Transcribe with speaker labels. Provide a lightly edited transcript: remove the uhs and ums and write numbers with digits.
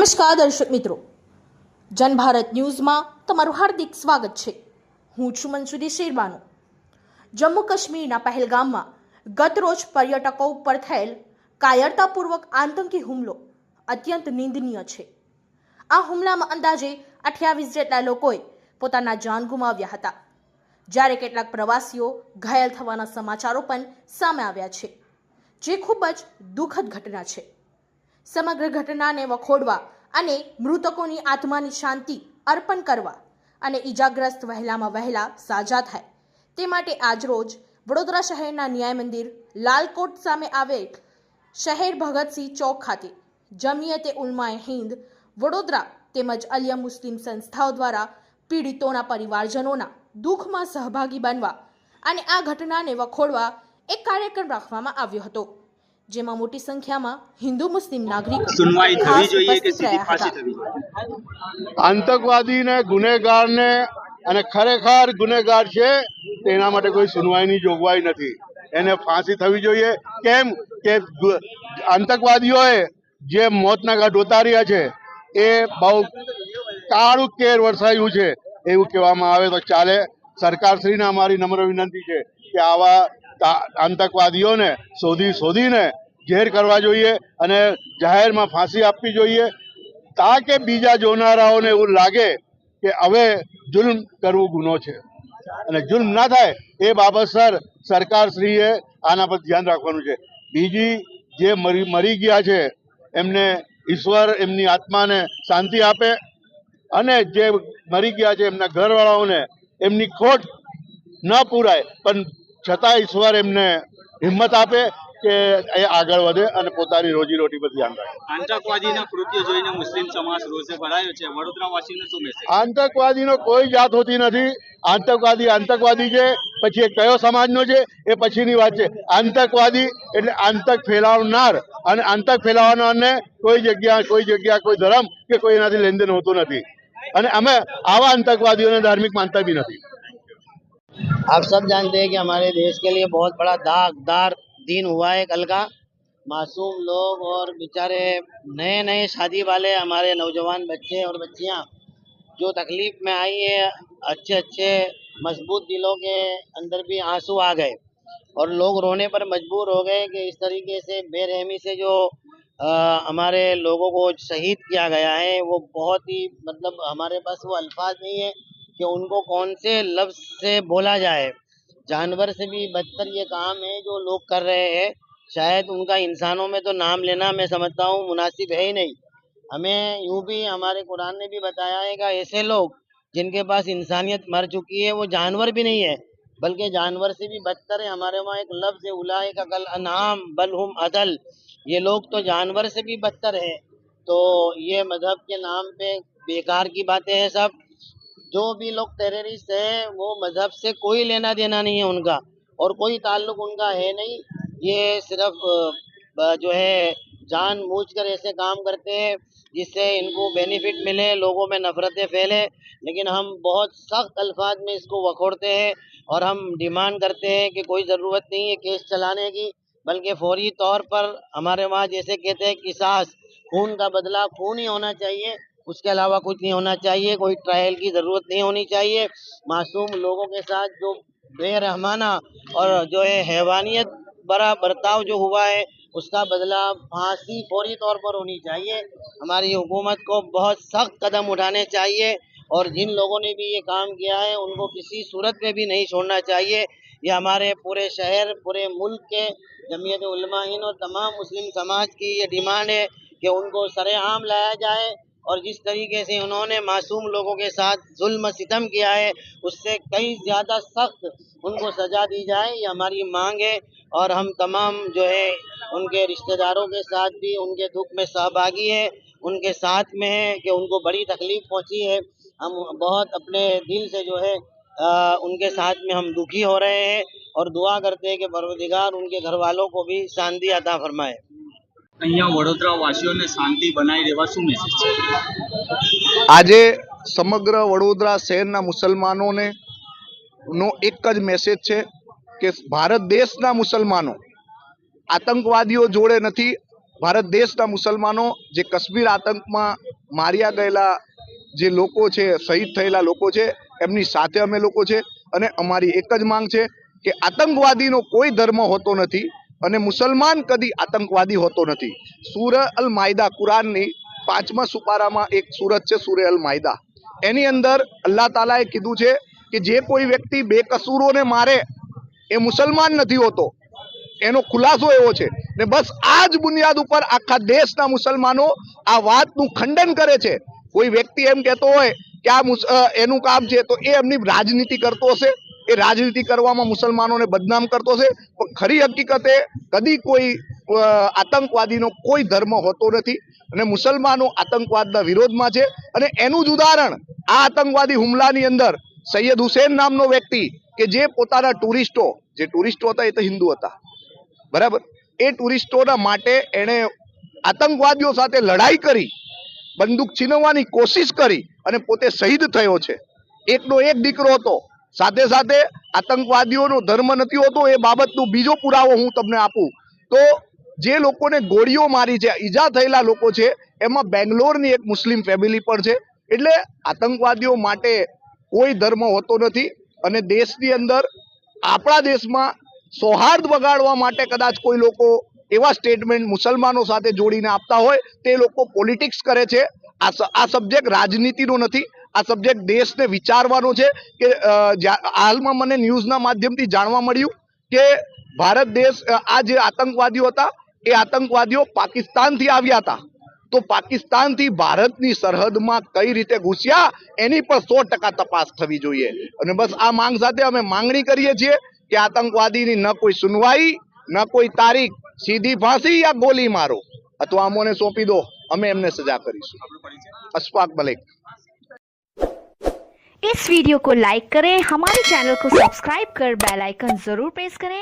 Speaker 1: નમસ્કાર દર્શક મિત્રો, જનભારત ન્યૂઝમાં તમારું હાર્દિક સ્વાગત છે। હું છું મંસૂરી શેરબાનુ। જમ્મુ કાશ્મીરના પહેલગામમાં ગતરોજ પર્યટકો ઉપર થયેલ કાયરતાપૂર્વક આતંકી હુમલો અત્યંત નિંદનીય છે। આ હુમલામાં અંદાજે 28 જેટલા લોકોએ પોતાના જાન ગુમાવ્યા હતા, જ્યારે કેટલાક પ્રવાસીઓ ઘાયલ થવાના સમાચારો પણ સામે આવ્યા છે, જે ખૂબ જ દુઃખદ ઘટના છે। સમગ્ર ઘટનાને વખોડવા અને મૃતકોની આત્માની શાંતિ અર્પણ કરવા અને ઈજાગ્રસ્ત વહેલામાં વહેલા સાજા થાય તે માટે આજરોજ વડોદરા શહેરના ન્યાય મંદિર લાલકોટ સામે આવેલ શહેર ભગતસિંહ ચોક ખાતે જમિયતે ઉલમાએ હિન્દ વડોદરા તેમજ અન્ય મુસ્લિમ સંસ્થાઓ દ્વારા પીડિતોના પરિવારજનોના દુઃખમાં સહભાગી બનવા અને આ ઘટનાને વખોડવા એક કાર્યક્રમ રાખવામાં આવ્યો હતો, જેમાં મોટી સંખ્યામાં હિન્દુ મુસ્લિમ નાગરિકો
Speaker 2: સુનવાઈ થવી જોઈએ કે સીધી ફાંસી થવી જોઈએ।
Speaker 3: આતંકવાદીને ગુનેગારને અને ખરેખર ગુનેગાર છે તેના માટે કોઈ સુનવાઈની જોગવાઈ નથી, એને ફાંસી થવી જોઈએ। કેમ કે આતંકવાદીઓએ જે મોતના ઘાટ ઉતાર્યા છે એ બહુ કાળું કેર વરસાયું છે એવું કહેવામાં આવે તો ચાલે। સરકારશ્રીને અમારી નમ્ર વિનંતી છે કે આવા આતંકવાદીઓને શોધીને જેર કરવા જોઈએ અને જાહેરમાં ફાંસી આપવી જોઈએ, તાકે બીજા જોનારાઓને એવું લાગે કે હવે જુલ્મ કરવું ગુનો છે અને જુલ્મ ના થાય એ બાબત સરકારશ્રીએ આના પર ધ્યાન રાખવાનું છે। બીજી જે મરી ગયા છે એમને ઈશ્વર એમની આત્માને શાંતિ આપે અને જે મરી ગયા છે એમના ઘરવાળાઓને એમની ખોટ ન પૂરાય પણ છતાં ઈશ્વર એમને હિંમત આપે કે એ આગળ વધે અને પોતાની રોજીરોટી પર ધ્યાન રાખે।
Speaker 2: આતંકવાદીના કૃત્ય જોઈને મુસ્લિમ સમાજ રોષે ભરાયો છે, વડોદરાવાસીને શું મેસેજ?
Speaker 3: આતંકવાદીનો કોઈ જાત હોતી નથી। આતંકવાદી છે, પછી એ કયો સમાજનો છે એ પછીની વાત છે। આતંકવાદી એટલે આતંક ફેલાવનાર, અને આતંક ફેલાવનારને કોઈ જગ્યા કોઈ ધર્મ કે કોઈ એનાથી લેનદેન હોતું નથી, અને અમે આવા આતંકવાદીઓને ધાર્મિક मानता भी नहीं।
Speaker 4: आप सब जानते हैं कि हमारे देश के लिए बहुत बड़ा दागदार दिन हुआ है कल का। मासूम लोग और बेचारे नए शादी वाले हमारे नौजवान बच्चे और बच्चियां जो तकलीफ में आई है, अच्छे मजबूत दिलों के अंदर भी आंसू आ गए और लोग रोने पर मजबूर हो गए कि इस तरीके से बेरहमी से जो हमारे लोगों को शहीद किया गया है वो बहुत ही हमारे पास वो अल्फाज नहीं है कि उनको कौन से लफ्ज से बोला जाए। जानवर से भी बदतर ये काम है जो लोग कर रहे हैं। शायद उनका इंसानों में तो नाम लेना मैं समझता हूँ मुनासिब है ही नहीं। हमें यूं भी हमारे कुरान ने भी बताया है कि ऐसे लोग जिनके पास इंसानियत मर चुकी है वो जानवर भी नहीं है, बल्कि जानवर से भी बदतर है। हमारे वहाँ एक लफ्ज है उलाइका कल अनआम बल हुम अदल, ये लोग तो जानवर से भी बदतर है। तो ये मजहब के नाम पे बेकार की बातें हैं सब। जो भी लोग टेररिस्ट है वो मजहब से कोई लेना देना नहीं है उनका, और कोई ताल्लुक उनका है नहीं। ये सिर्फ जो है जानबूझकर ऐसे काम करते हैं जिससे इनको बेनिफिट मिले, लोगों में नफरतें फैले। लेकिन हम बहुत सख्त अल्फाज में इसको वखोड़ते हैं और हम डिमांड करते हैं कि कोई ज़रूरत नहीं है केस चलाने की, बल्कि फौरी तौर पर हमारे वहाँ जैसे कहते हैं किसास, खून का बदला खून ही होना चाहिए, उसके अलावा कुछ नहीं होना चाहिए। कोई ट्रायल की ज़रूरत नहीं होनी चाहिए। मासूम लोगों के साथ जो बेरहमाना और जो है हैवानियत भरा बर्ताव जो हुआ है उसका बदला फांसी फौरी तौर पर होनी चाहिए। हमारी हुकूमत को बहुत सख्त कदम उठाने चाहिए और जिन लोगों ने भी ये काम किया है उनको किसी सूरत में भी नहीं छोड़ना चाहिए। ये हमारे पूरे शहर पूरे मुल्क के जमियत उलमा हिंद और तमाम मुस्लिम समाज की ये डिमांड है कि उनको सरेआम लाया जाए और जिस तरीके से उन्होंने मासूम लोगों के साथ जुल्म सितम किया है उससे कई ज़्यादा सख्त उनको सज़ा दी जाए, ये हमारी मांग है। और हम तमाम जो है उनके रिश्तेदारों के साथ भी उनके दुख में सहभागी है, उनके साथ में है कि उनको बड़ी तकलीफ पहुंची है। हम बहुत अपने दिल से जो है उनके साथ में हम दुखी हो रहे हैं और दुआ करते हैं कि परवरदिगार उनके घर वालों को भी शांति अता फरमाए।
Speaker 2: અહીંયા વડોદરાવાસીઓને શાંતિ બનાવી રહેવા શું મેસેજ છે?
Speaker 5: આજે સમગ્ર વડોદરા શહેરના મુસલમાનોને નો એક જ મેસેજ છે કે ભારત દેશના મુસલમાનો આતંકવાદીઓ જોડે નથી। ભારત દેશના મુસલમાનો જે કાશ્મીર આતંકમાં માર્યા ગયેલા જે લોકો છે, શહીદ થયેલા લોકો છે, એમની સાથે અમે લોકો છે અને અમારી એક જ માંગ છે કે આતંકવાદીનો કોઈ ધર્મ હોતો નથી અને મુસલમાન કદી આતંકવાદી હોતો નથી. સૂરહ અલ માઇદા, કુરાનની 5મા સુપારામાં એક સૂરત છે સૂરહ અલ માઇદા, એની અંદર અલ્લાહ તાલાએ કીધું છે કે જે કોઈ વ્યક્તિ બેકસૂરોને મારે એ મુસલમાન નથી હોતો. એનો ખુલાસો એવો છે ને બસ આ જ બુનિયાદ ઉપર આખા દેશના મુસલમાનો આ વાતનું ખંડન કરે છે. કોઈ વ્યક્તિ એમ કહેતો હોય કે આ એનું કામ છે તો એ એમની રાજનીતિ કરતો હશે, એ રાજનીતિ કરવામાં મુસલમાનોને બદનામ કરતો હશે, પણ ખરી હકીકતે કદી કોઈ આતંકવાદીનો કોઈ ધર્મ હોતો નથી અને મુસલમાનો આતંકવાદના વિરોધમાં છે. અને એનું જ ઉદાહરણ આ આતંકવાદી હુમલાની અંદર સૈયદ હુસેન નામનો વ્યક્તિ કે જે પોતાના ટુરિસ્ટો હતા એ તો હિન્દુ હતા, બરાબર, એ ટુરિસ્ટોના માટે એણે આતંકવાદીઓ સાથે લડાઈ કરી, બંદૂક છીનવવાની કોશિશ કરી અને પોતે શહીદ થયો છે. એકનો એક દીકરો હતો. સાથે સાથે આતંકવાદીઓનો ધર્મ નથી હોતો એ બાબતનો બીજો પુરાવો હું તમને આપું તો જે લોકોને ગોળીઓ મારી છે, ઈજા થયેલા લોકો છે, એમાં બેંગ્લોરની એક મુસ્લિમ ફેમિલી પણ છે. એટલે આતંકવાદીઓ માટે કોઈ ધર્મ હોતો નથી અને દેશની અંદર આપણા દેશમાં સૌહાર્દ બગાડવા માટે કદાચ કોઈ લોકો એવા સ્ટેટમેન્ટ મુસલમાનો સાથે જોડીને આપતા હોય તે લોકો પોલિટિક્સ કરે છે. આ સબ્જેક્ટ રાજનીતિનો નથી, આ સબ્જેક્ટ દેશને વિચારવાનો છે કે હાલમાં મને ન્યૂઝના માધ્યમથી જાણવા મળ્યું કે ભારત દેશ આ જે આતંકવાદીઓ હતા એ આતંકવાદીઓ પાકિસ્તાનથી આવ્યા હતા, તો પાકિસ્તાનથી ભારતની સરહદમાં કઈ રીતે ઘૂસ્યા એની પણ 100% તપાસ થવી જોઈએ. અને બસ આ માંગ સાથે અમે માંગણી કરીએ છીએ કે આતંકવાદીની ન કોઈ સુનવાઈ, ન કોઈ તારીખ, સીધી ફાંસી યા ગોલી મારો અથવા અમોને સોંપી દો, અમે એમને સજા કરીશું. અશફाक मलिक।
Speaker 6: इस वीडियो को लाइक करें, हमारे चैनल को सब्सक्राइब कर बेल आइकन जरूर प्रेस करें